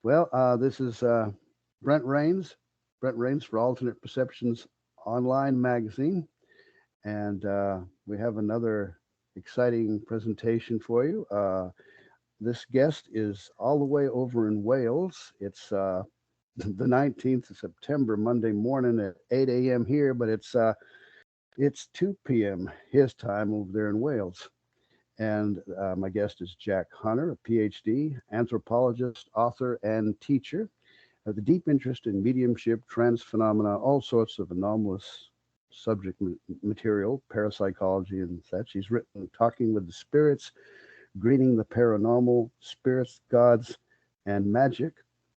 Well, this is Brent Rains, Brent Rains for Alternate Perceptions Online Magazine. And we have another exciting presentation for you. This guest is all the way over in Wales. It's the 19th of September, Monday morning at 8 a.m. here, but it's 2 p.m. his time over there in Wales. And my guest is Jack Hunter, a Ph.D., anthropologist, author, and teacher with a deep interest in mediumship, trance phenomena, all sorts of anomalous subject material, parapsychology, and such. He's written Talking with the Spirits, Greening the Paranormal, Spirits, Gods, and Magic,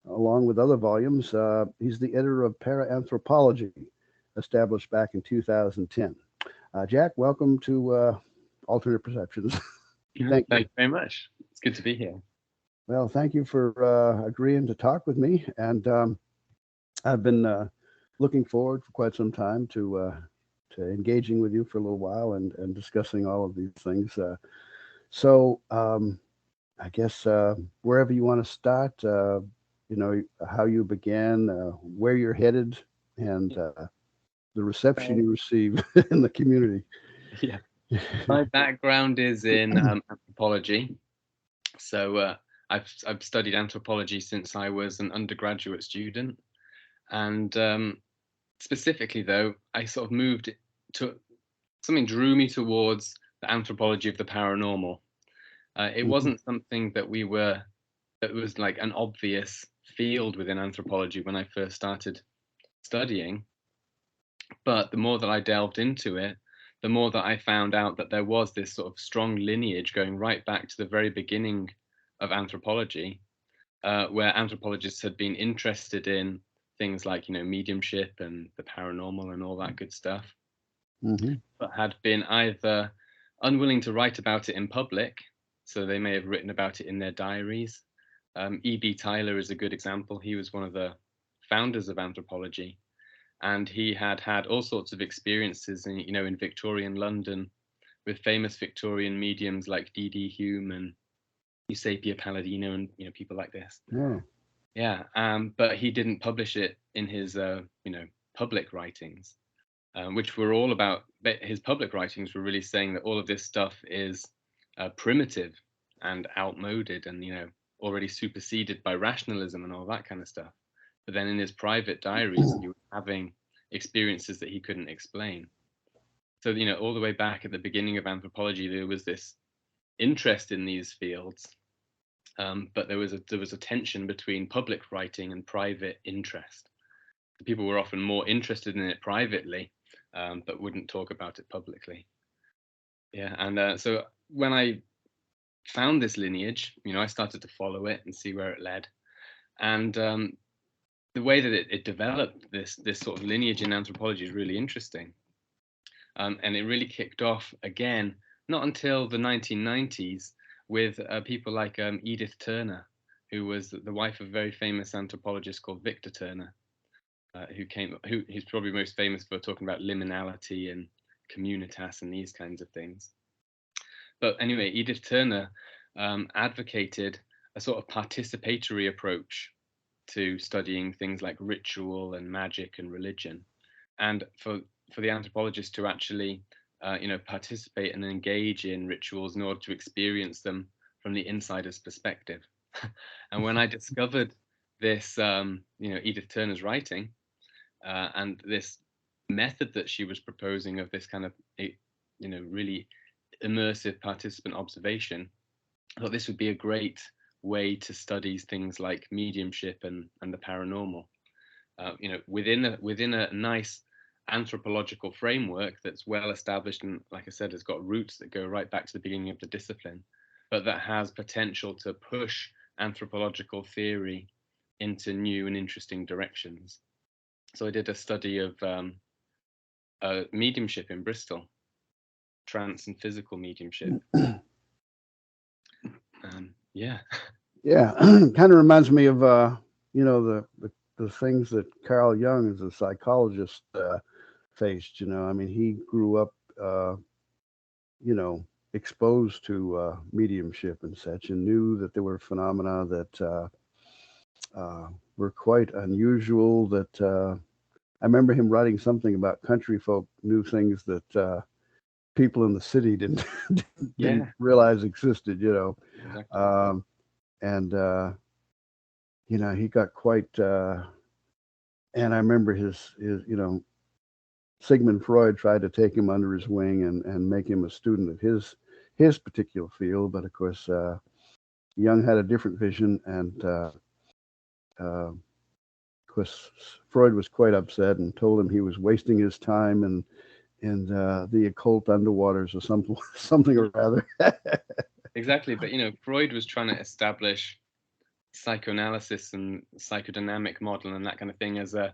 along with other volumes. He's the editor of Paranthroplogy, established back in 2010. Jack, welcome to Alternate Perceptions. Thank you very much. It's good to be here. Well, thank you for agreeing to talk with me. And I've been looking forward for quite some time to engaging with you for a little while and discussing all of these things. So I guess wherever you want to start, how you began, where you're headed, and the reception you receive in the community. Yeah. My background is in anthropology. So I've studied anthropology since I was an undergraduate student. And specifically, though, I sort of moved to something drew me towards the anthropology of the paranormal. It wasn't something that was like an obvious field within anthropology when I first started studying. But the more that I delved into it, the more that I found out that there was this sort of strong lineage going right back to the very beginning of anthropology, where anthropologists had been interested in things like, mediumship and the paranormal and all that good stuff, but had been either unwilling to write about it in public, so they may have written about it in their diaries. E.B. Tylor is a good example. He was one of the founders of anthropology. And he had had all sorts of experiences in Victorian London with famous Victorian mediums like D.D. Hume and Eusapia Palladino and, people like this. Yeah. Yeah. But he didn't publish it in his, public writings, which were all about, his public writings were really saying that all of this stuff is primitive and outmoded and, already superseded by rationalism and all that kind of stuff. But then in his private diaries, he was having experiences that he couldn't explain. So, all the way back at the beginning of anthropology, there was this interest in these fields, but there was a tension between public writing and private interest. The people were often more interested in it privately, but wouldn't talk about it publicly. Yeah, and so when I found this lineage, I started to follow it and see where it led. And the way that it developed, this sort of lineage in anthropology, is really interesting. And it really kicked off again, not until the 1990s, with people like Edith Turner, who was the wife of a very famous anthropologist called Victor Turner, who's probably most famous for talking about liminality and communitas and these kinds of things. But anyway, Edith Turner advocated a sort of participatory approach to studying things like ritual and magic and religion, and for the anthropologist to actually participate and engage in rituals in order to experience them from the insider's perspective. And when I discovered this Edith Turner's writing and this method that she was proposing of this kind of really immersive participant observation, I thought this would be a great way to study things like mediumship and the paranormal, within a nice anthropological framework that's well established and, like I said, has got roots that go right back to the beginning of the discipline, but that has potential to push anthropological theory into new and interesting directions. So I did a study of mediumship in Bristol, trance and physical mediumship. Yeah. Yeah, kind of reminds me of the things that Carl Jung, as a psychologist, faced. I mean, he grew up, exposed to mediumship and such, and knew that there were phenomena that were quite unusual. That I remember him writing something about country folk knew things that people in the city didn't didn't Yeah, realize existed. exactly. And he got quite. And I remember his Sigmund Freud tried to take him under his wing and make him a student of his particular field, but of course Jung had a different vision, and of course Freud was quite upset and told him he was wasting his time in the occult underwaters or something or rather. Exactly. But Freud was trying to establish psychoanalysis and psychodynamic model and that kind of thing as an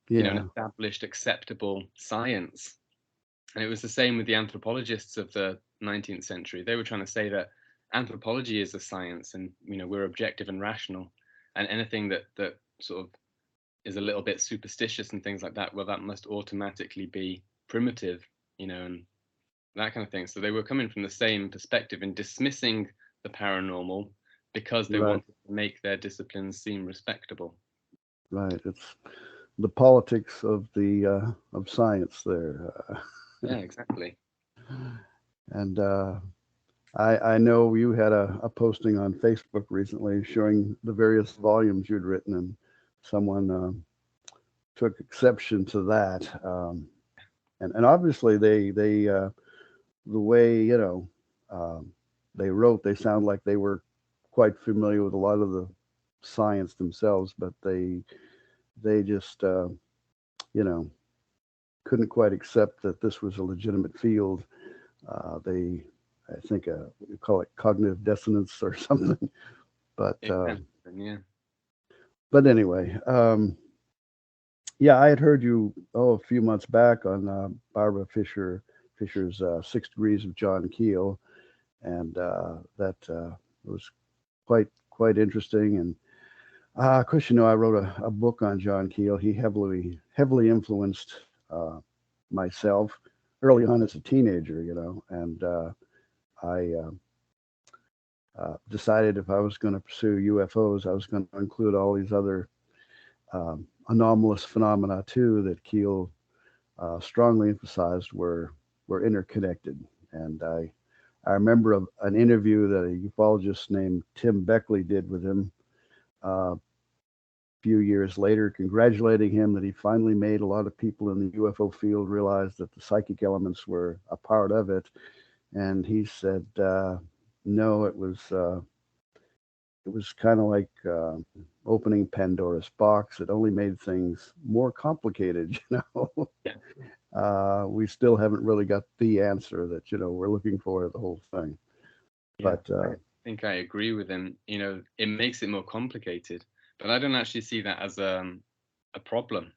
Yeah, established, acceptable science. And it was the same with the anthropologists of the 19th century. They were trying to say that anthropology is a science, and we're objective and rational, and anything that sort of is a little bit superstitious and things like that, well, that must automatically be primitive, and that kind of thing. So they were coming from the same perspective and dismissing the paranormal because they right, wanted to make their disciplines seem respectable. right. It's the politics of science there, Yeah, exactly. and I know you had a posting on Facebook recently showing the various volumes you'd written, and someone took exception to that. And obviously they the way um, they wrote, they sound like they were quite familiar with a lot of the science themselves, but they just you know couldn't quite accept that this was a legitimate field. They I think we call it cognitive dissonance or something. But It can happen, yeah. anyway, yeah, I had heard you a few months back on Barbara Fisher's 6 Degrees of John Keel, and that was quite interesting. And of course, I wrote a book on John Keel. He heavily influenced myself early on as a teenager, and I decided if I was going to pursue UFOs, I was going to include all these other anomalous phenomena too that Keel strongly emphasized were interconnected. And I remember an interview that a ufologist named Tim Beckley did with him a few years later, congratulating him that he finally made a lot of people in the UFO field realize that the psychic elements were a part of it. And he said, no, it was kind of like opening Pandora's box. It only made things more complicated, Yeah, We still haven't really got the answer that, we're looking for the whole thing. yeah. But, I think I agree with him. It makes it more complicated, but I don't actually see that as a problem.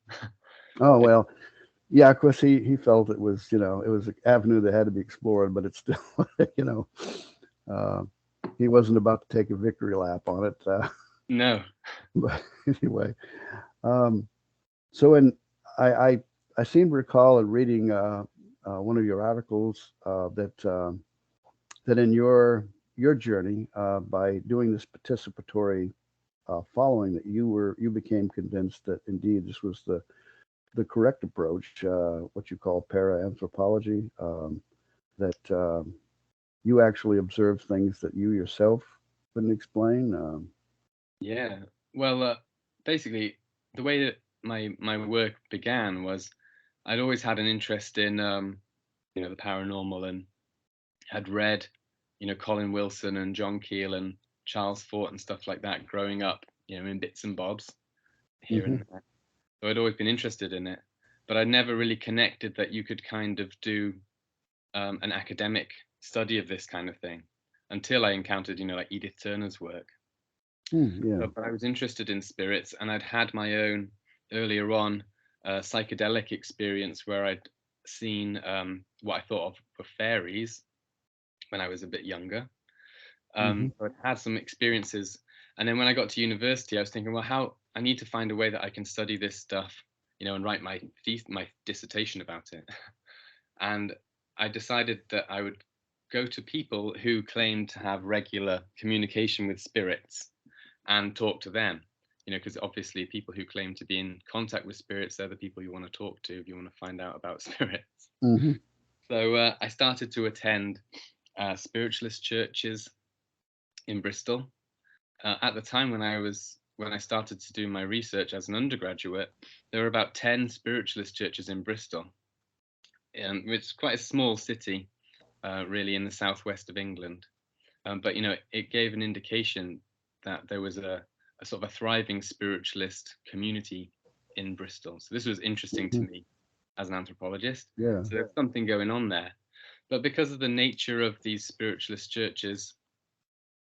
oh, well, yeah, of course, he felt it was, it was an avenue that had to be explored, but it's still, you know, uh, he wasn't about to take a victory lap on it. No. But anyway, um, so I, I I seem to recall in reading one of your articles that in your journey by doing this participatory following that you became convinced that indeed this was the correct approach, what you call paranthropology, that you actually observed things that you yourself couldn't explain. Yeah. Well, basically, the way that my work began was I'd always had an interest in the paranormal, and had read Colin Wilson and John Keel and Charles Fort and stuff like that growing up, in bits and bobs here Hmm. and there. So I'd always been interested in it, but I'd never really connected that you could kind of do an academic study of this kind of thing until I encountered, like Edith Turner's work. Yeah. But I was interested in spirits, and I'd had my own earlier on psychedelic experience where I'd seen what I thought of were fairies when I was a bit younger. Hmm. So I'd had some experiences, and then when I got to university, I was thinking, well, how I need to find a way that I can study this stuff, and write my dissertation about it. And I decided that I would go to people who claimed to have regular communication with spirits and talk to them, because obviously people who claim to be in contact with spirits, they're the people you want to talk to if you want to find out about spirits. Mm-hmm. So I started to attend spiritualist churches in Bristol. At the time when I started to do my research as an undergraduate, there were about 10 spiritualist churches in Bristol, which is quite a small city, really, in the southwest of England. But it gave an indication that there was a sort of a thriving spiritualist community in Bristol. So this was interesting to me as an anthropologist. Yeah. So there's something going on there. But because of the nature of these spiritualist churches,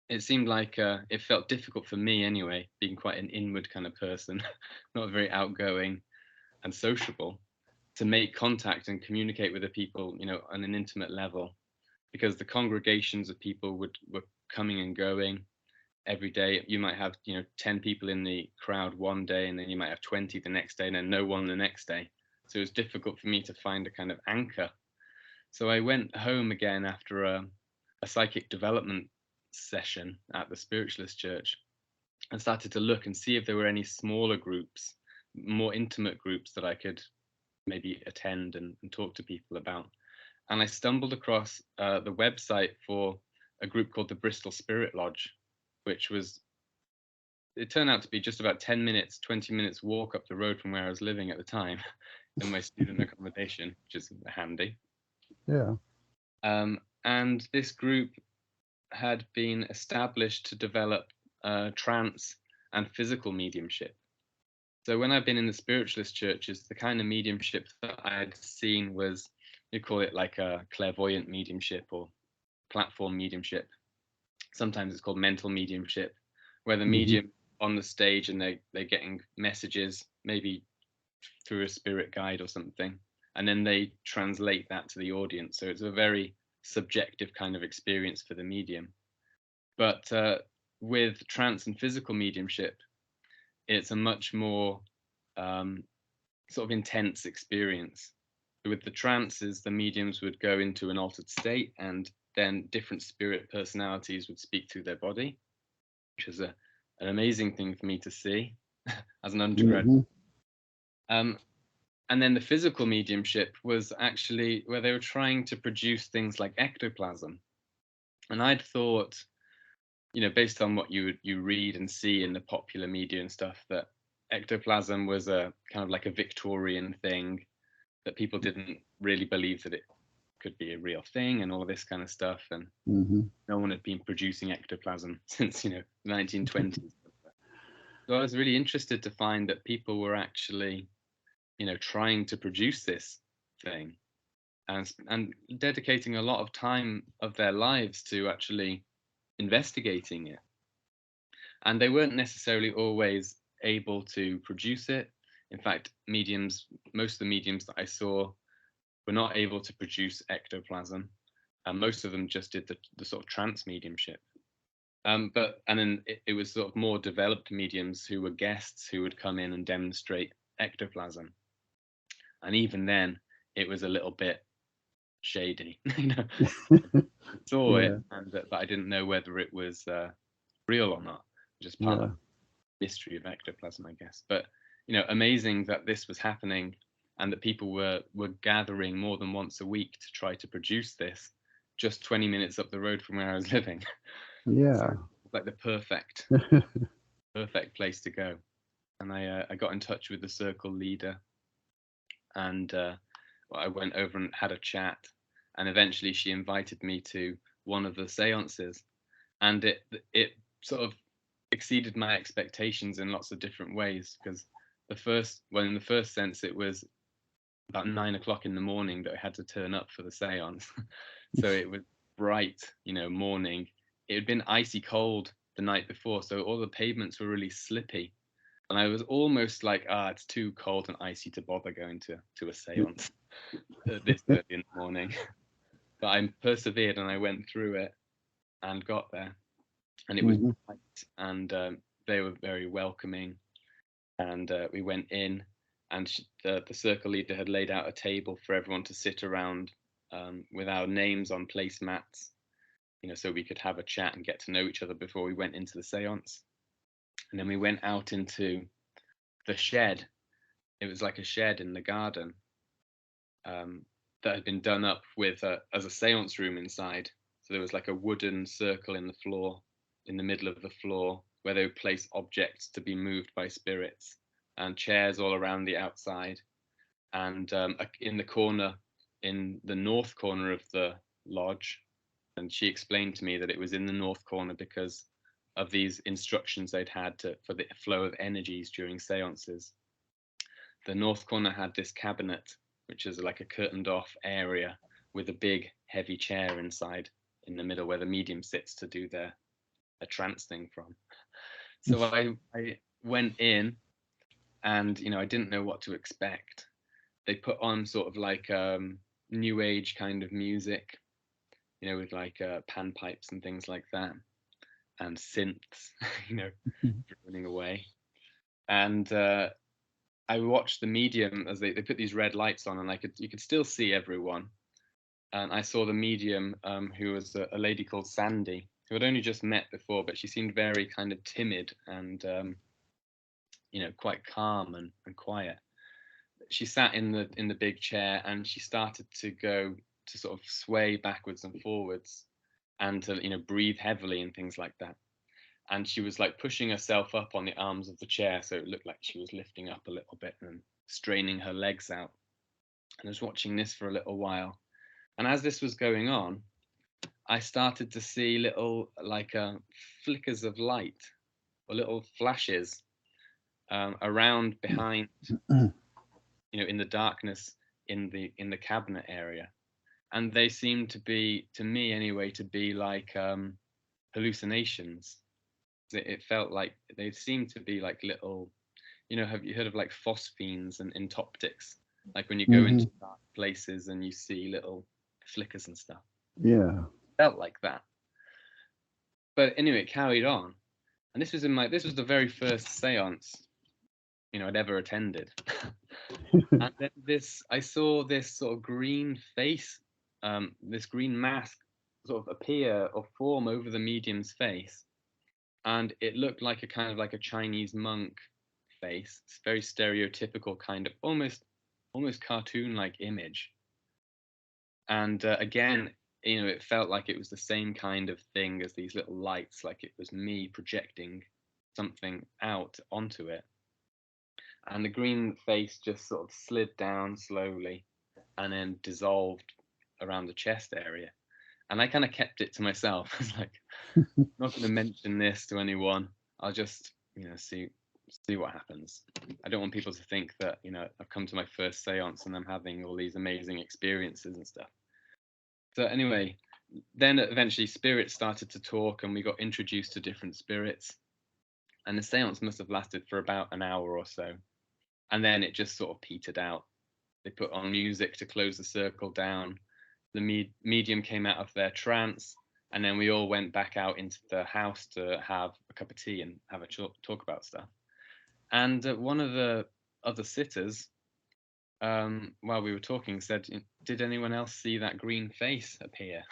it seemed like it felt difficult for me anyway, being quite an inward kind of person, not very outgoing and sociable, to make contact and communicate with the people, on an intimate level, because the congregations of people were coming and going every day. You might have 10 people in the crowd one day, and then you might have 20 the next day, and then no one the next day. So it was difficult for me to find a kind of anchor. So I went home again after a psychic development session at the Spiritualist church and started to look and see if there were any smaller groups, more intimate groups that I could maybe attend and talk to people about. And I stumbled across the website for a group called the Bristol Spirit Lodge, which it turned out to be just about 10 minutes, 20 minutes walk up the road from where I was living at the time in my student accommodation, which is handy. Yeah. And this group had been established to develop trance and physical mediumship. So when I've been in the spiritualist churches, the kind of mediumship that I had seen was, you call it like a clairvoyant mediumship or platform mediumship. Sometimes it's called mental mediumship, where the medium on the stage and they're getting messages, maybe through a spirit guide or something, and then they translate that to the audience. So it's a very subjective kind of experience for the medium. But with trance and physical mediumship, it's a much more sort of intense experience. With the trances, the mediums would go into an altered state, and then different spirit personalities would speak through their body, which was an amazing thing for me to see as an undergraduate. And then the physical mediumship was actually where they were trying to produce things like ectoplasm. And I'd thought, based on what you read and see in the popular media and stuff, that ectoplasm was a kind of like a Victorian thing, that people didn't really believe that it could be a real thing and all this kind of stuff. And no one had been producing ectoplasm since, the 1920s. So I was really interested to find that people were actually, trying to produce this thing and dedicating a lot of time of their lives to actually investigating it. And they weren't necessarily always able to produce it. In fact, most of the mediums that I saw were not able to produce ectoplasm. And most of them just did the sort of trance mediumship. And then it was sort of more developed mediums who were guests who would come in and demonstrate ectoplasm. And even then, it was a little bit shady. I saw it, but I didn't know whether it was real or not, which is part of the mystery of ectoplasm, I guess. But amazing that this was happening and that people were gathering more than once a week to try to produce this, just 20 minutes up the road from where I was living. Yeah. So it's like the perfect place to go. And I got in touch with the circle leader, and I went over and had a chat, and eventually she invited me to one of the seances, and it sort of exceeded my expectations in lots of different ways, because in the first sense, it was about 9 o'clock in the morning that I had to turn up for the seance. So it was bright, morning. It had been icy cold the night before, so all the pavements were really slippy. And I was almost like, it's too cold and icy to bother going to a seance this early in the morning. But I persevered and I went through it and got there. And it was bright, and they were very welcoming. And we went in, and the circle leader had laid out a table for everyone to sit around with our names on placemats, so we could have a chat and get to know each other before we went into the seance. And then we went out into the shed. It was like a shed in the garden, that had been done up with as a seance room inside. So there was like a wooden circle in the floor, in the middle of the floor, where they would place objects to be moved by spirits, and chairs all around the outside. And in the corner, in the north corner of the lodge, and she explained to me that it was in the north corner because of these instructions they'd had for the flow of energies during seances. The north corner had this cabinet, which is like a curtained off area with a big heavy chair inside in the middle where the medium sits to do a trance thing from. So I went in, and I didn't know what to expect. They put on sort of like new age kind of music, with like panpipes and things like that, and synths, running away. And I watched the medium as they put these red lights on, and you could still see everyone. And I saw the medium, who was a lady called Sandy, who had only just met before, but she seemed very kind of timid and quite calm and quiet. She sat in the big chair, and she started to sort of sway backwards and forwards, and to breathe heavily and things like that. And she was like pushing herself up on the arms of the chair, so it looked like she was lifting up a little bit and straining her legs out. And I was watching this for a little while, and as this was going on, I started to see little like flickers of light, or little flashes around behind, in the darkness in the cabinet area. And they seemed to be, to me anyway, to be like hallucinations. It felt like they seemed to be like little, have you heard of like phosphenes and entoptics? Like when you go into dark places and you see little flickers and stuff. Yeah. Felt like that. But anyway, it carried on. And this was the very first seance, I'd ever attended. And then I saw this sort of green face, this green mask sort of appear or form over the medium's face. And it looked like a kind of like a Chinese monk face. It's very stereotypical, kind of almost cartoon-like image. And again, it felt like it was the same kind of thing as these little lights, like it was me projecting something out onto it. And the green face just sort of slid down slowly and then dissolved around the chest area. And I kind of kept it to myself. I was like, I'm not going to mention this to anyone. I'll just, see what happens. I don't want people to think that, I've come to my first seance and I'm having all these amazing experiences and stuff. So anyway, then eventually spirits started to talk, and we got introduced to different spirits. And the seance must have lasted for about an hour or so. And then it just sort of petered out. They put on music to close the circle down. The medium came out of their trance, and then we all went back out into the house to have a cup of tea and have a talk about stuff. And one of the other sitters, while we were talking, said, "Did anyone else see that green face appear?"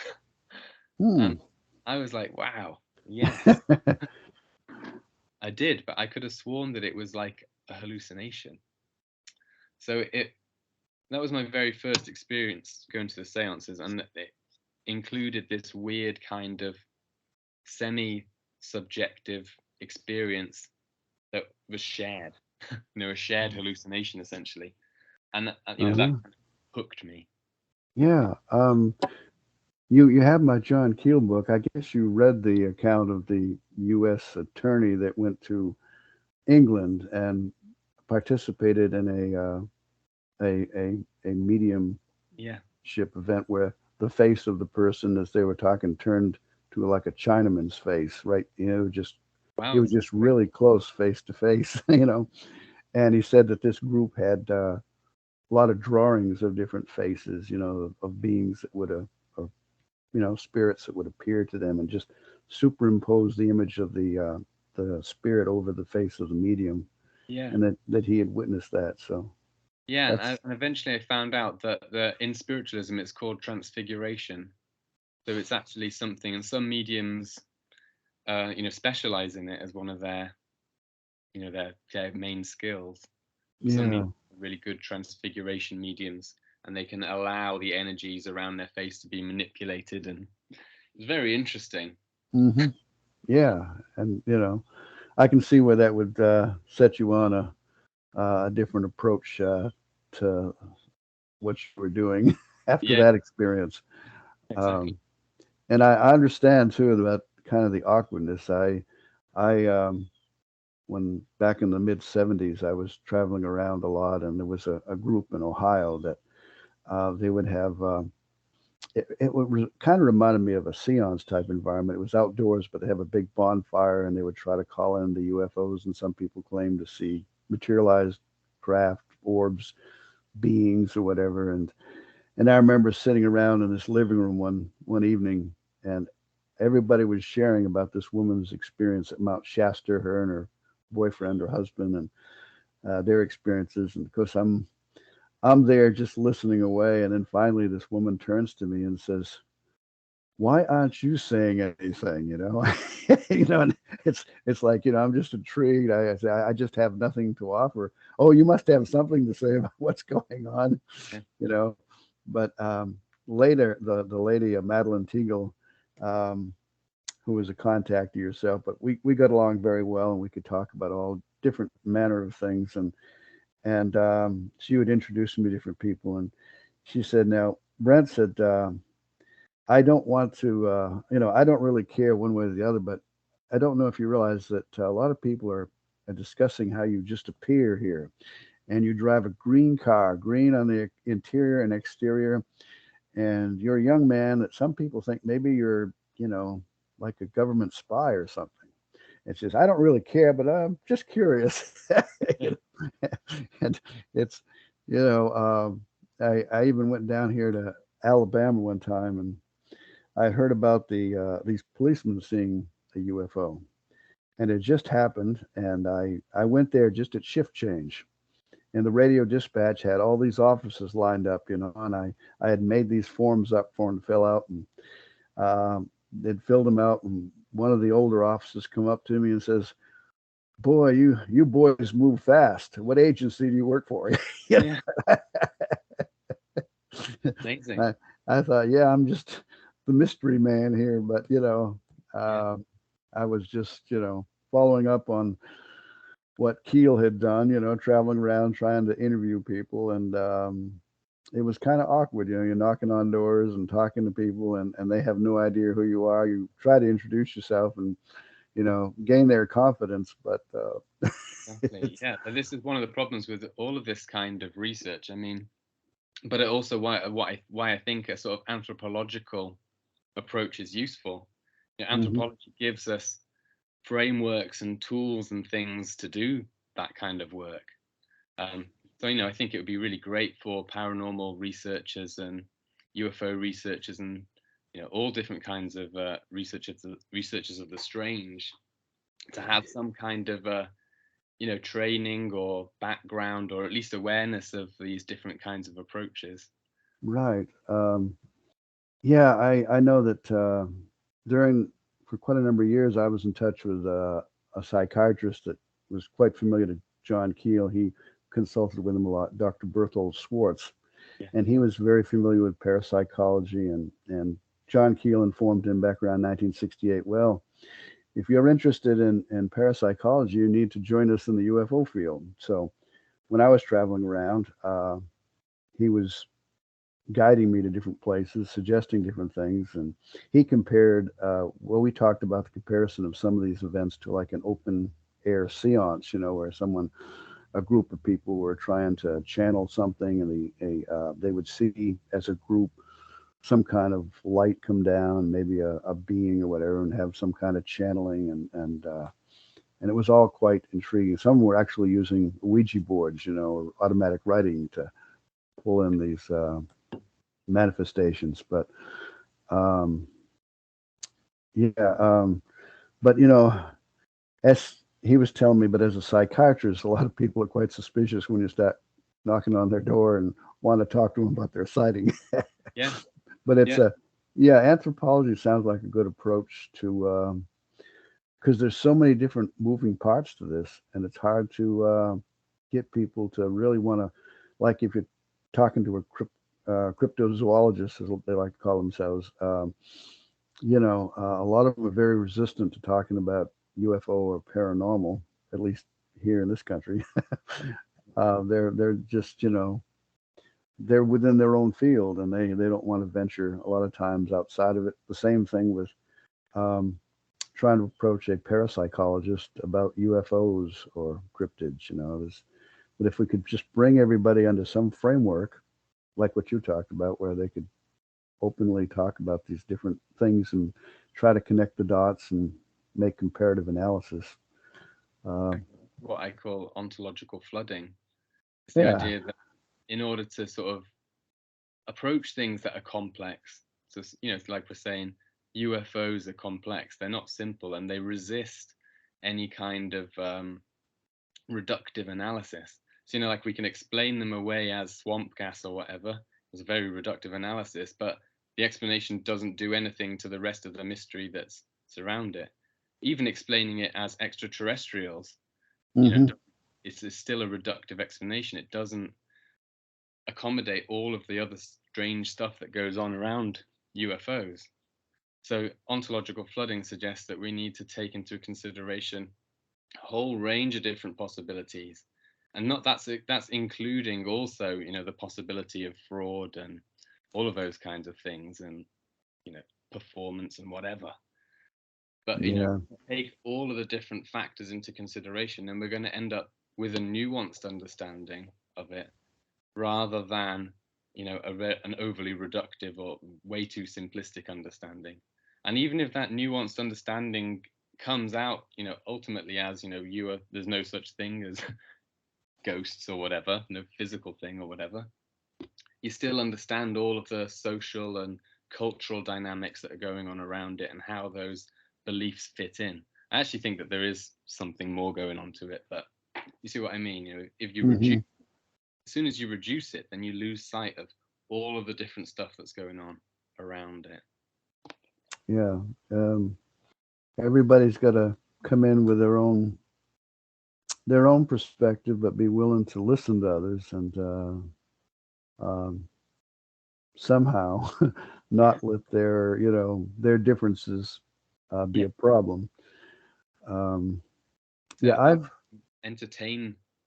And I was like, "Wow, yes." I did, but I could have sworn that it was like a hallucination. So that was my very first experience going to the seances, and it included this weird kind of semi-subjective experience that was shared, a shared hallucination essentially, and that kind of hooked me. Yeah. You have my John Keel book. I guess you read the account of the U.S. attorney that went to England and participated in a mediumship event where the face of the person, as they were talking, turned to like a Chinaman's face, right? Just Wow, it was just really close, face to face, And he said that this group had a lot of drawings of different faces, of beings that would have, spirits that would appear to them, and just superimpose the image of the spirit over the face of the medium. Yeah. And that he had witnessed that. So yeah, and eventually I found out that in spiritualism it's called transfiguration. So it's actually something, and some mediums specialize in it as one of their their main skills. Some Yeah. people are really good transfiguration mediums, and they can allow the energies around their face to be manipulated, and it's very interesting. Hmm. Yeah. And, I can see where that would set you on a different approach to what you were doing after Yeah, that experience. exactly. Um, and I understand too about kind of the awkwardness. I when back in the mid '70s, I was traveling around a lot, and there was a group in Ohio that they would have. It would kind of reminded me of a seance type environment. It was outdoors, but they have a big bonfire, and they would try to call in the UFOs, and some people claim to see materialized craft, orbs, beings, or whatever. And I remember sitting around in this living room one evening, and everybody was sharing about this woman's experience at Mount Shasta, her and her boyfriend or husband, and their experiences. And of course, I'm there just listening away, and then finally, this woman turns to me and says, "Why aren't you saying anything?" And it's like, I'm just intrigued. I say, I just have nothing to offer. Oh, you must have something to say about what's going on, Yeah. you know. But later, the lady, Madeline Teagle, um, who was a contact of yourself, but we got along very well, and we could talk about all different manner of things, and she would introduce me to different people, and she said, "Now, Brent said, I don't want to, I don't really care one way or the other, but I don't know if you realize that a lot of people are discussing how you just appear here, and you drive a green car, green on the interior and exterior, and you're a young man that some people think maybe you're, like a government spy or something." It says, "I don't really care, but I'm just curious." Yeah. And it's, you know, I even went down here to Alabama one time, and I heard about these policemen seeing a UFO, and it just happened. And I went there just at shift change, and the radio dispatch had all these officers lined up, and I had made these forms up for them to fill out, and they'd filled them out, and one of the older officers come up to me and says, "Boy, you boys move fast. What agency do you work for?" You Yeah. Amazing. I, I thought, yeah, I'm just the mystery man here, but Yeah. uh, I was just following up on what Keel had done, traveling around trying to interview people, and it was kind of awkward. You're knocking on doors and talking to people, and they have no idea who you are. You try to introduce yourself and gain their confidence, but Exactly. it's Yeah. And this is one of the problems with all of this kind of research. I mean, but it also why I think a sort of anthropological approach is useful. mhm. Anthropology gives us frameworks and tools and things to do that kind of work. Um, so I think it would be really great for paranormal researchers and UFO researchers and all different kinds of researchers of the strange to have some kind of training or background or at least awareness of these different kinds of approaches. Right. Yeah, I know that during for quite a number of years, I was in touch with a psychiatrist that was quite familiar to John Keel. He consulted with him a lot, Dr. Berthold Schwartz, Yeah. and he was very familiar with parapsychology. And John Keel informed him back around 1968. Well, if you're interested in parapsychology, you need to join us in the UFO field. So when I was traveling around, he was guiding me to different places, suggesting different things. And he compared, we talked about the comparison of some of these events to like an open air seance, where a group of people were trying to channel something, and they would see as a group some kind of light come down, maybe a being or whatever, and have some kind of channeling, and it was all quite intriguing. Some were actually using Ouija boards, or automatic writing to pull in these manifestations. But um, yeah, but as he was telling me, but as a psychiatrist, a lot of people are quite suspicious when you start knocking on their door and want to talk to them about their sighting. Yeah. But it's Yeah. yeah, anthropology sounds like a good approach to because there's so many different moving parts to this, and it's hard to get people to really want to, like if you're talking to a cryptozoologist, as they like to call themselves, a lot of them are very resistant to talking about UFO or paranormal, at least here in this country. They're just, they're within their own field, and they don't want to venture a lot of times outside of it. The same thing with um, trying to approach a parapsychologist about UFOs or cryptids. But if we could just bring everybody under some framework, like what you talked about, where they could openly talk about these different things and try to connect the dots and make comparative analysis. What I call ontological flooding. It's the Yeah. idea that in order to sort of approach things that are complex, so it's like we're saying, UFOs are complex. They're not simple, and they resist any kind of reductive analysis. So like we can explain them away as swamp gas or whatever. It's a very reductive analysis, but the explanation doesn't do anything to the rest of the mystery that's surround it. Even explaining it as extraterrestrials, Mm-hmm. it's still a reductive explanation. It doesn't accommodate all of the other strange stuff that goes on around UFOs. So ontological flooding suggests that we need to take into consideration a whole range of different possibilities, and not that's including also the possibility of fraud and all of those kinds of things, and performance and whatever. But Yeah. take all of the different factors into consideration, and we're going to end up with a nuanced understanding of it, rather than an overly reductive or way too simplistic understanding. And even if that nuanced understanding comes out ultimately as there's no such thing as ghosts or whatever, no physical thing or whatever, you still understand all of the social and cultural dynamics that are going on around it and how those beliefs fit in. I actually think that there is something more going on to it, but you see what I mean? If you Mm-hmm. as soon as you reduce it, then you lose sight of all of the different stuff that's going on around it. Yeah. Everybody's got to come in with their own perspective, but be willing to listen to others and somehow not let their differences be Yeah. a problem. Um, yeah, That I've.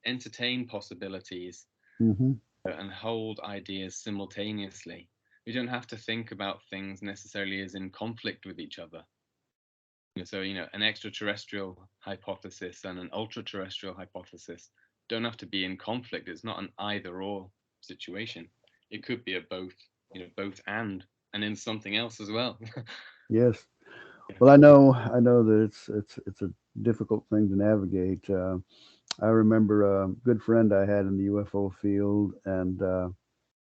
entertain possibilities Mm-hmm. and hold ideas simultaneously. We don't have to think about things necessarily as in conflict with each other. So, an extraterrestrial hypothesis and an ultra-terrestrial hypothesis don't have to be in conflict. It's not an either-or situation. It could be a both, both and in something else as well. Yes. Well, I know that it's a difficult thing to navigate. I remember a good friend I had in the UFO field, and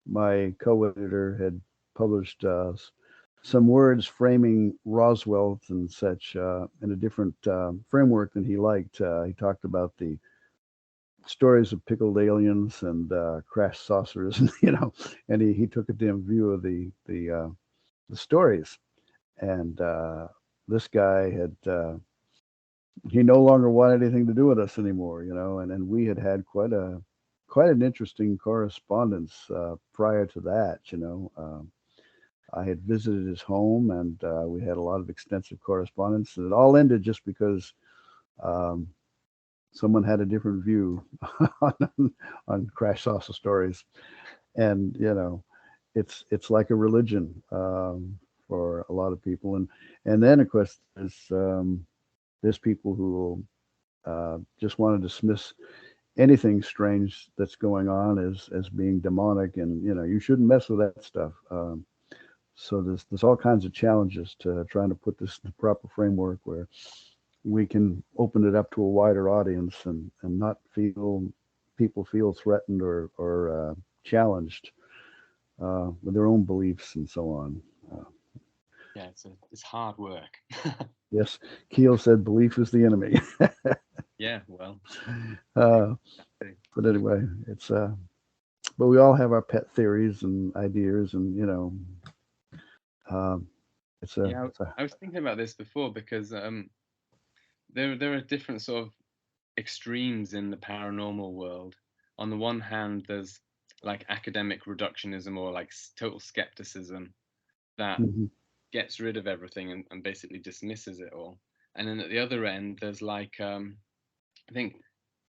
my co-editor had published some words framing Roswell and such in a different framework than he liked. He talked about the stories of pickled aliens and crashed saucers, and and he took a dim view of the stories. And this guy had he no longer wanted anything to do with us anymore, and we had quite an interesting correspondence prior to that. I had visited his home, and we had a lot of extensive correspondence, and it all ended just because um, someone had a different view on crash saucer stories. And it's like a religion for a lot of people. And then of course there's people who will just want to dismiss anything strange that's going on as being demonic, and you shouldn't mess with that stuff. So there's all kinds of challenges to trying to put this in the proper framework where we can open it up to a wider audience and not people feel threatened or challenged with their own beliefs and so on. Yeah, it's hard work. Yes, Keel said belief is the enemy. Yeah, well, uh, but anyway, it's but we all have our pet theories and ideas, and um, it's a yeah, it's a I was thinking about this before because there are different sort of extremes in the paranormal world. On the one hand, there's like academic reductionism or like total skepticism that Hmm. gets rid of everything and basically dismisses it all. And then at the other end, there's like I think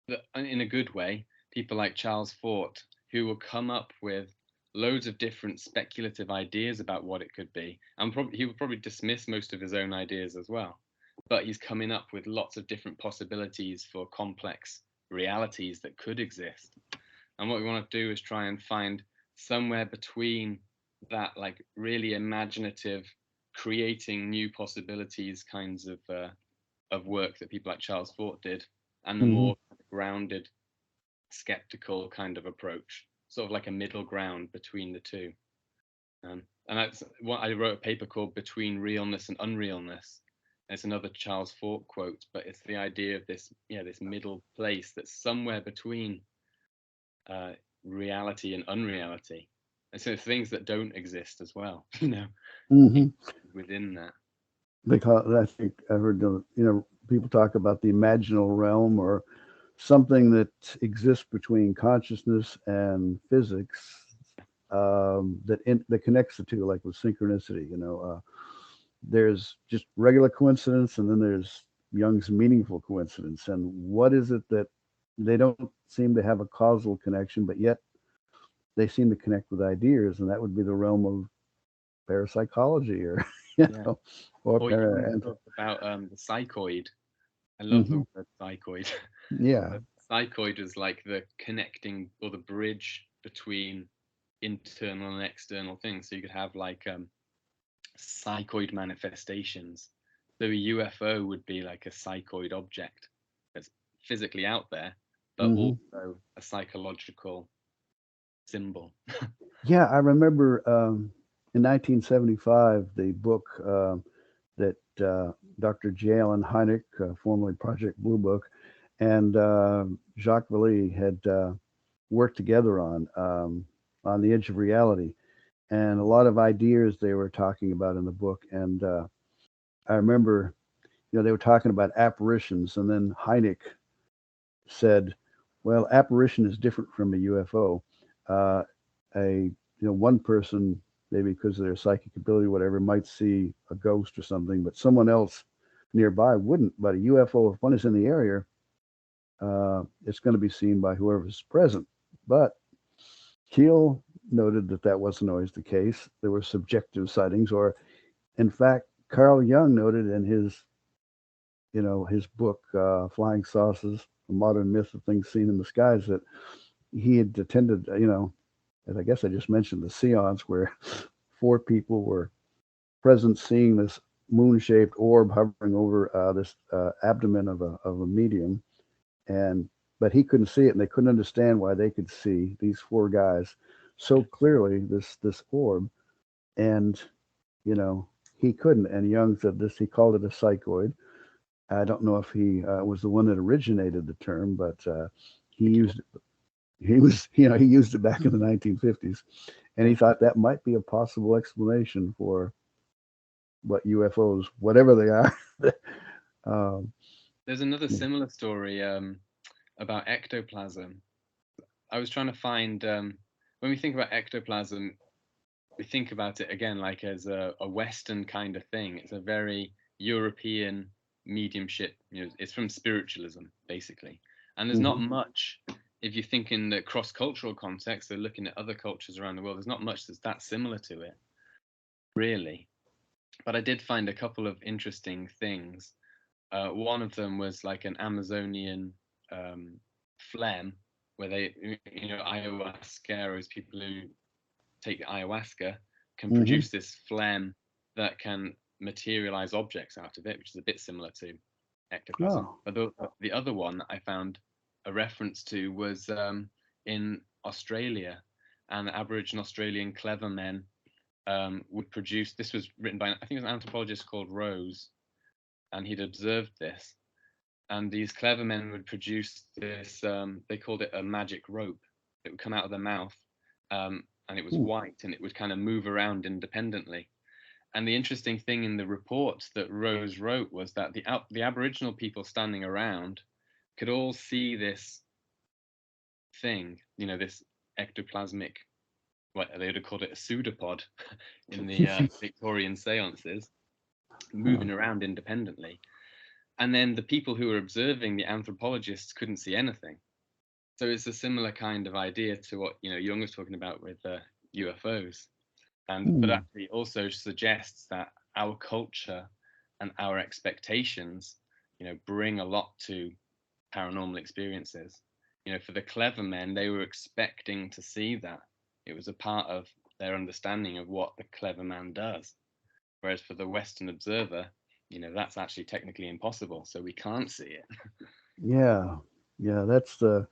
that in a good way, people like Charles Fort who will come up with loads of different speculative ideas about what it could be, and probably he would probably dismiss most of his own ideas as well. But he's coming up with lots of different possibilities for complex realities that could exist. And what we want to do is try and find somewhere between that, like really imaginative, creating new possibilities kinds of work that people like Charles Fort did, and the Hmm. more grounded, skeptical kind of approach, sort of like a middle ground between the two. And that's what I wrote a paper called Between Realness and Unrealness. It's another Charles Fort quote, but it's the idea of this, yeah, this middle place that's somewhere between uh, reality and unreality. And so things that don't exist as well, Hmm. within that. They call it, I think I heard people talk about the imaginal realm, or something that exists between consciousness and physics, that connects the two, like with synchronicity. There's just regular coincidence, and then there's Jung's meaningful coincidence. And what is it that they don't seem to have a causal connection, but yet they seem to connect with ideas, and that would be the realm of parapsychology, or Yeah. or Or you para. can And talk about the psychoid. I love the hmm. word psychoid. Yeah. The psychoid is like the connecting or the bridge between internal and external things. So you could have like psychoid manifestations. So a UFO would be like a psychoid object that's physically out there, but Hmm. also a psychological symbol. Yeah, I remember in 1975 the book that Dr. J. Allen Hynek, formerly Project Blue Book, and Jacques Vallée had worked together on the Edge of Reality, and a lot of ideas they were talking about in the book. And I remember, they were talking about apparitions, and then Hynek said, "Well, apparition is different from a UFO. Uh, one person, maybe because of their psychic ability, whatever, might see a ghost or something, but someone else nearby wouldn't. But a UFO, if one is in the area, it's going to be seen by whoever's present." But Keel noted that that wasn't always the case. There were subjective sightings, or in fact, Carl Jung noted in his book, Flying Saucers, A Modern Myth of Things Seen in the Skies, that he had attended, as I guess I just mentioned, the seance where four people were present seeing this moon-shaped orb hovering over this abdomen of a medium, and but he couldn't see it, and they couldn't understand why they could see, these four guys, so clearly this orb, and he couldn't. And Jung said this. He called it a psychoid. I don't know if he was the one that originated the term, but he used he used it back in the 1950s, and he Yeah. thought that might be a possible explanation for what UFOs, whatever they are. um, There's another similar story about ectoplasm. I was trying to find when we think about ectoplasm, we think about it again like as a Western kind of thing. It's a very European mediumship. It's from spiritualism basically, and there's not mhm. much. If you think in the cross-cultural context, they're looking at other cultures around the world. There's not much that's that similar to it, really. But I did find a couple of interesting things. One of them was like an Amazonian um, phlegm, where ayahuasca, is people who take ayahuasca can Mhm. produce this phlegm that can materialize objects out of it, which is a bit similar to ectoplasm. Oh. But the other one that I found a reference to was in Australia, and the Aboriginal Australian clever men would produce. This was written by, I think it was an anthropologist called Rose, and he'd observed this. And these clever men would produce this. They called it a magic rope. It would come out of their mouth, and it was Hmm. white, and it would kind of move around independently. And the interesting thing in the report that Rose wrote was that the Aboriginal people standing around could all see this thing, this ectoplasmic, what they would have called it, a pseudopod in the Victorian seances, moving around independently. And then the people who were observing, the anthropologists, couldn't see anything. So it's a similar kind of idea to what Jung was talking about with UFOs, but actually also suggests that our culture and our expectations, bring a lot to paranormal experiences. For the clever men, they were expecting to see that. It was a part of their understanding of what the clever man does. Whereas for the Western observer, that's actually technically impossible, so we can't see it. Yeah, yeah, that's the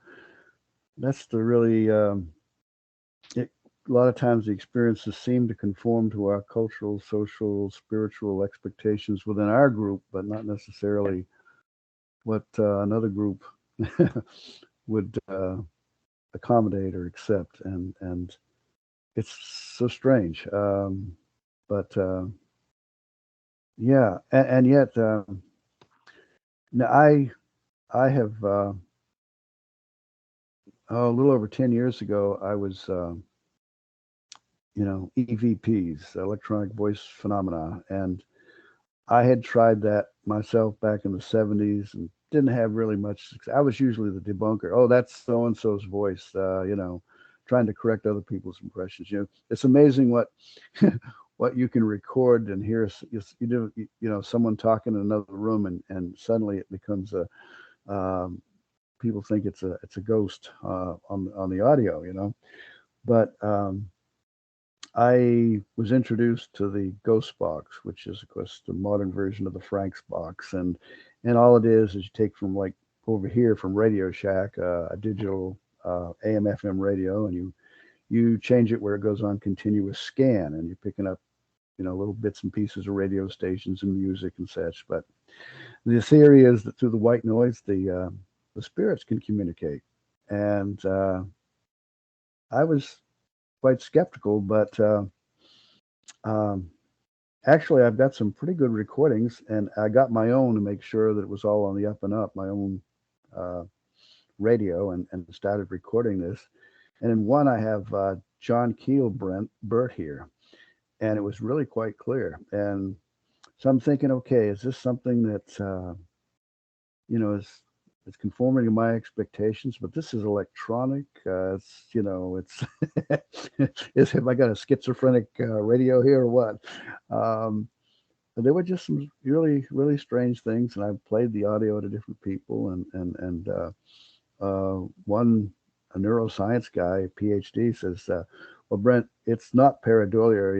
really a lot of times the experiences seem to conform to our cultural, social, spiritual expectations within our group, but not necessarily what another group would accommodate or accept, and it's so strange. But yeah, and yet now I have a little over 10 years ago I was EVPs, electronic voice phenomena, and I had tried that myself back in the 70s and didn't have really much success. I was usually the debunker. Oh, that's so and so's voice, trying to correct other people's impressions. It's amazing what what you can record and hear. Someone talking in another room, and suddenly it becomes a people think it's a ghost on the audio, But I was introduced to the Ghost Box, which is, of course, the modern version of the Frank's box, and all it is you take from, like, over here from Radio Shack, a digital AM/FM radio, and you change it where it goes on continuous scan, and you're picking up little bits and pieces of radio stations and music and such. But the theory is that through the white noise, the spirits can communicate, and I was quite skeptical, but um, actually, I've got some pretty good recordings, and I got my own to make sure that it was all on the up and up, my own uh, radio, and started recording this. And in one, I have John Keel Bert here, and it was really quite clear. And so I'm thinking, okay, is this something that is conforming to my expectations? But this is electronic. It's is have I got a schizophrenic radio here or what? Um, But there were just some really, really strange things, and I played the audio to different people, and one a neuroscience guy, Ph.D., says, "Well, Brent, it's not pareidolia,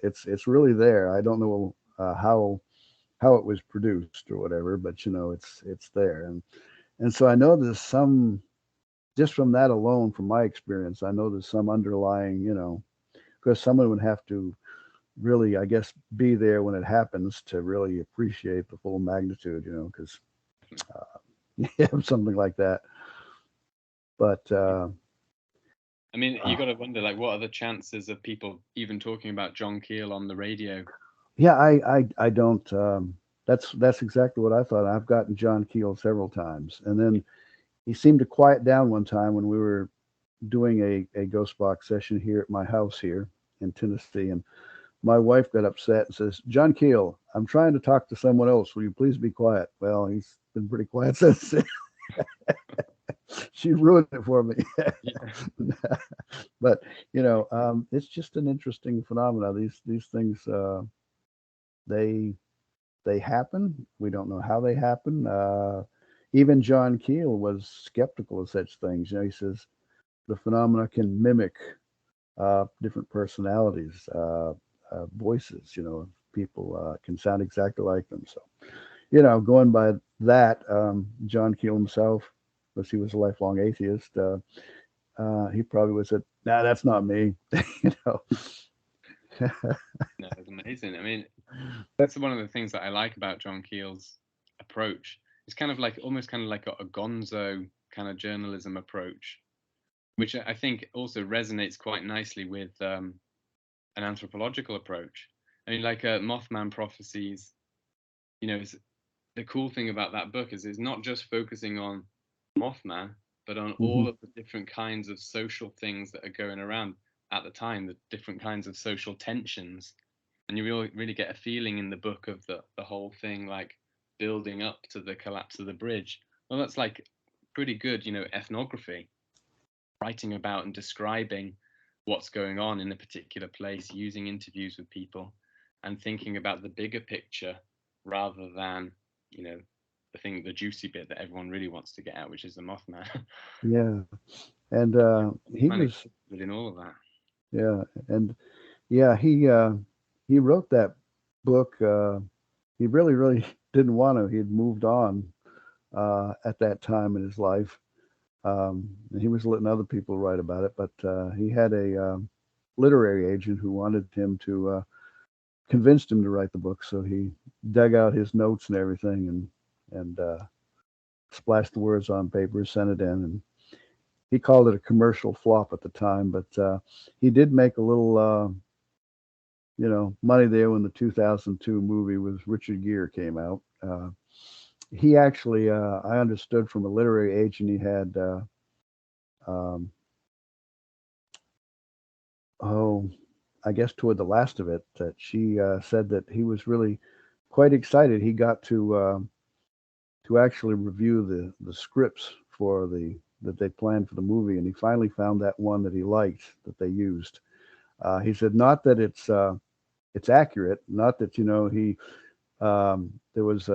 it's really there. I don't know how it was produced or whatever, but it's there." And so I know there's some, just from that alone, from my experience, I know there's some underlying, because someone would have to really, I guess, be there when it happens to really appreciate the full magnitude, because you have something like that. But I mean, you got to wonder, like, what are the chances of people even talking about John Keel on the radio? yeah, I don't. That's exactly what I thought. I've gotten John Keel several times, and then he seemed to quiet down one time when we were doing a ghost box session here at my house here in Tennessee, and my wife got upset and says, "John Keel, I'm trying to talk to someone else. Will you please be quiet?" Well, he's been pretty quiet since then. She ruined it for me. But it's just an interesting phenomena. These things, they happen. We don't know how they happen. Even John Keel was skeptical of such things. He says the phenomena can mimic different personalities, voices. People can sound exactly like them. So, going by that, John Keel himself, because he was a lifelong atheist, he probably would have said, "Nah, that's not me." No, it's amazing. I mean, that's one of the things that I like about John Keel's approach. It's kind of like, almost kind of like a gonzo kind of journalism approach, which I think also resonates quite nicely with an anthropological approach. I mean, like Mothman Prophecies, the cool thing about that book is it's not just focusing on Mothman, but on Hmm. all of the different kinds of social things that are going around at the time, the different kinds of social tensions. And you really get a feeling in the book of the whole thing, like building up to the collapse of the bridge. Well, that's like pretty good, ethnography, writing about and describing what's going on in a particular place, using interviews with people, and thinking about the bigger picture rather than, the juicy bit that everyone really wants to get out, which is the Mothman. Yeah, and he Man was, within all of that. yeah, and yeah, he wrote that book. He really didn't want to. He had moved on at that time in his life. And he was letting other people write about it, but he had a literary agent who wanted him to convinced him to write the book. So he dug out his notes and everything and splashed the words on paper, sent it in, and he called it a commercial flop at the time. But he did make a little money there when the 2002 movie with Richard Gere came out. He actually, I understood from a literary agent, he had, um, oh, I guess toward the last of it, that she said that he was really quite excited. He got to actually review the scripts for that they planned for the movie, and he finally found that one that he liked that they used. He said not that it's accurate, not that there was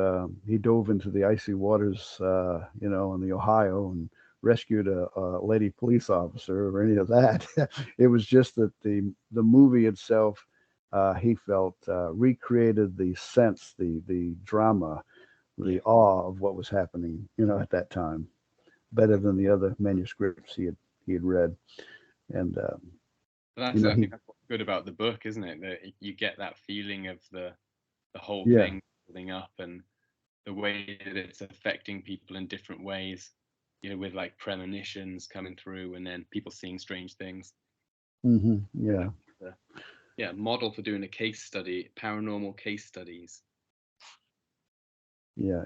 he dove into the icy waters, in the Ohio and rescued a lady police officer or any of that. It was just that the movie itself, he felt recreated the sense, the drama, the Yeah. awe of what was happening, at that time, better than the other manuscripts he had read. And I he, think that's what's good about the book, isn't it? That you get that feeling of the whole yeah, thing building up and the way that it's affecting people in different ways, with like premonitions coming through and then people seeing strange things. yeah, Uh, yeah, model for doing a case study, paranormal case studies. yeah.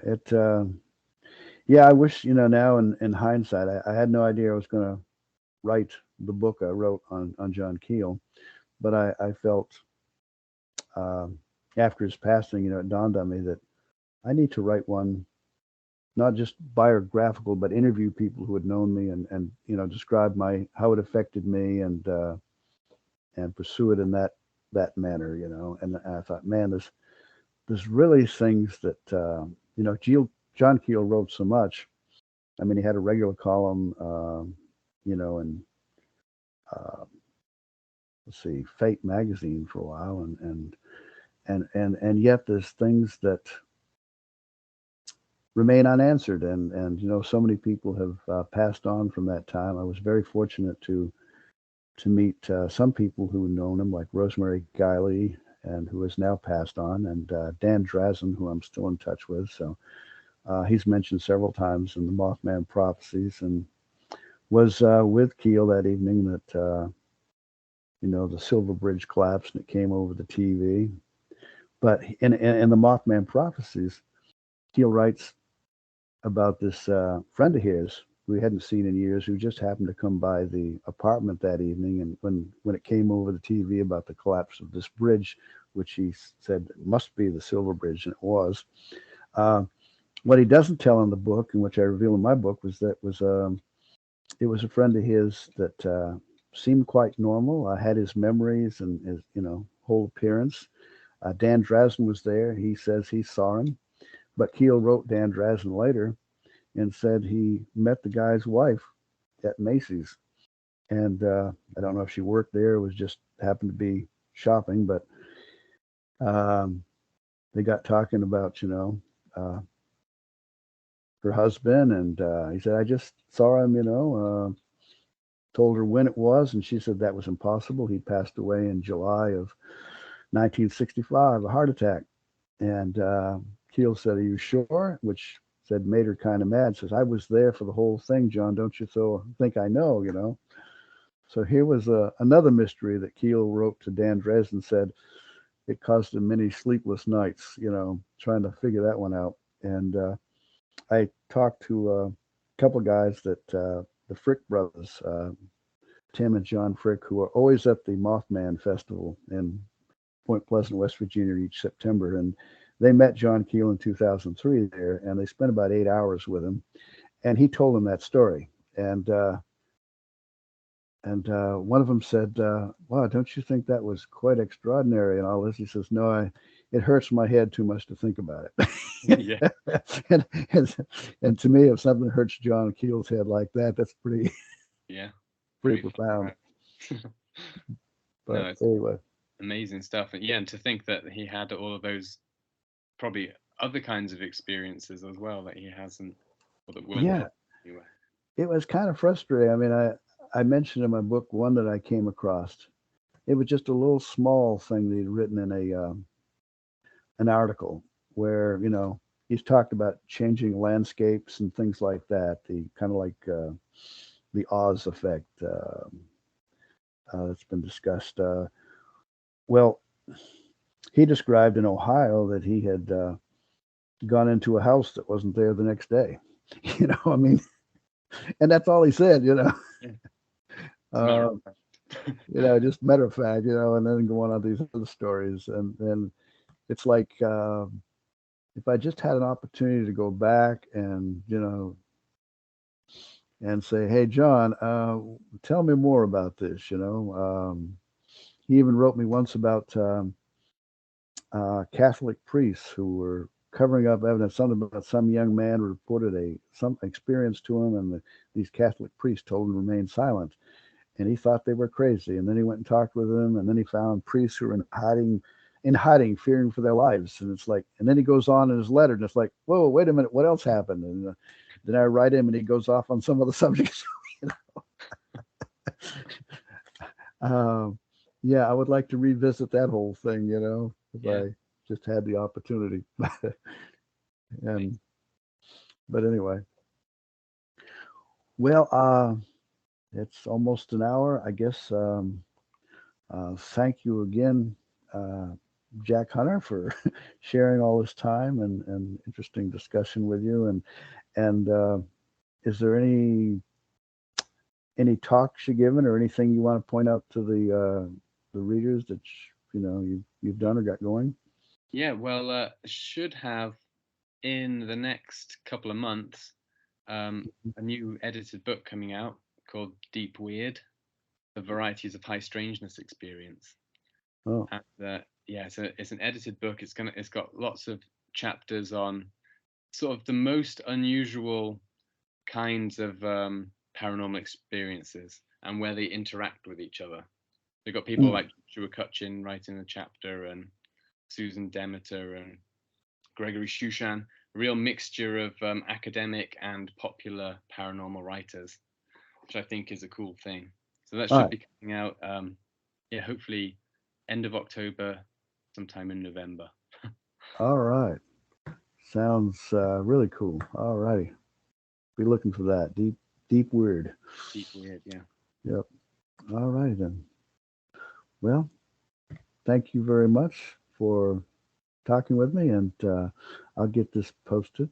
Yeah. I wish, now in hindsight, I had no idea I was going to write the book I wrote on John Keel, but I felt um, after his passing, it dawned on me that I need to write one, not just biographical, but interview people who had known me and describe how it affected me and pursue it in that manner, And I thought, man, there's really things that John Keel wrote so much. I mean, he had a regular column, and uh, let's see, Fate magazine for a while, and yet there's things that remain unanswered, and so many people have passed on from that time. I was very fortunate to meet some people who had known him, like Rosemary Guiley, and who has now passed on, and Dan Drazen, who I'm still in touch with. So he's mentioned several times in the Mothman Prophecies, and was with Keel that evening that the Silver Bridge collapsed and it came over the TV. But in the Mothman Prophecies, Keel writes about this friend of his who he hadn't seen in years, who just happened to come by the apartment that evening. And when it came over the TV about the collapse of this bridge, which he said must be the Silver Bridge, and it was. Uh, what he doesn't tell in the book, and which I reveal in my book, was that it was a friend of his that seemed quite normal. I had his memories and his whole appearance. Dan Drazen was there. He says he saw him, but Keel wrote Dan Drazen later and said he met the guy's wife at Macy's. And I don't know if she worked there or was just happened to be shopping, but um, they got talking about, her husband. And he said, I just saw him, told her when it was. And she said that was impossible. He passed away in July of 1965, a heart attack. And Keel said, are you sure? Which said made her kind of mad. Says, I was there for the whole thing, John. Don't you think I know? So here was another mystery that Keel wrote to Dan Dresden, said, it caused him many sleepless nights, trying to figure that one out. And I talked to a couple of guys that the Frick brothers, Tim and John Frick, who are always at the Mothman Festival in Point Pleasant, West Virginia, each September. And they met John Keel in 2003 there, and they spent about 8 hours with him. And he told them that story. And one of them said, "Wow, don't you think that was quite extraordinary?" And all this, he says, "No, it hurts my head too much to think about it." Yeah. and to me, if something hurts John Keel's head like that, that's pretty pretty profound. But No, it's anyway, amazing stuff. And and to think that he had all of those probably other kinds of experiences as well that he hasn't, or that weren't yeah, anywhere. it was kind of frustrating. I mean, I mentioned in my book one that I came across. It was just a little small thing that he'd written in an article where he's talked about changing landscapes and things like that. The kind of like the Oz effect that's been discussed. Well, he described in Ohio that he had gone into a house that wasn't there the next day. I mean, and that's all he said. Yeah. Just matter of fact, and then going on these other stories, and then it's like if I just had an opportunity to go back and and say, "Hey, John, tell me more about this." He even wrote me once about Catholic priests who were covering up evidence, something about some young man reported some experience to him, and these Catholic priests told him to remain silent. And he thought they were crazy. And then he went and talked with them, and then he found priests who were in hiding, fearing for their lives. And it's like, and then he goes on in his letter, and it's like, whoa, wait a minute, what else happened? And then I write him, and he goes off on some other subjects. Yeah, I would like to revisit that whole thing, if I just had the opportunity. But anyway, well, it's almost an hour, I guess. Thank you again, Jack Hunter, for sharing all this time and interesting discussion with you. And is there any talks you've given or anything you want to point out to the readers that you've done or got going? Yeah, well, should have in the next couple of months a new edited book coming out called Deep Weird: The Varieties of High Strangeness Experience. Oh, And it's an edited book. It's got lots of chapters on sort of the most unusual kinds of paranormal experiences and where they interact with each other. They've got people like Joshua Cutchin writing a chapter, and Susan Demeter and Gregory Shushan, a real mixture of academic and popular paranormal writers, which I think is a cool thing. So that should be coming out, hopefully end of October, sometime in November. all right. Sounds really cool. All righty. Be looking for that. Deep Weird. Deep Weird, yeah. Yep. All right then. Well, thank you very much for talking with me, and I'll get this posted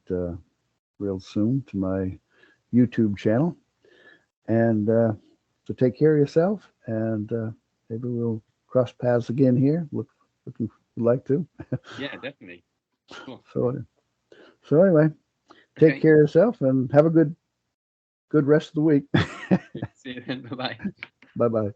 real soon to my YouTube channel. And so take care of yourself, and maybe we'll cross paths again here. Looking like to. Yeah, definitely. Cool. So anyway, take care of yourself and have a good rest of the week. See you then. Bye-bye. Bye-bye.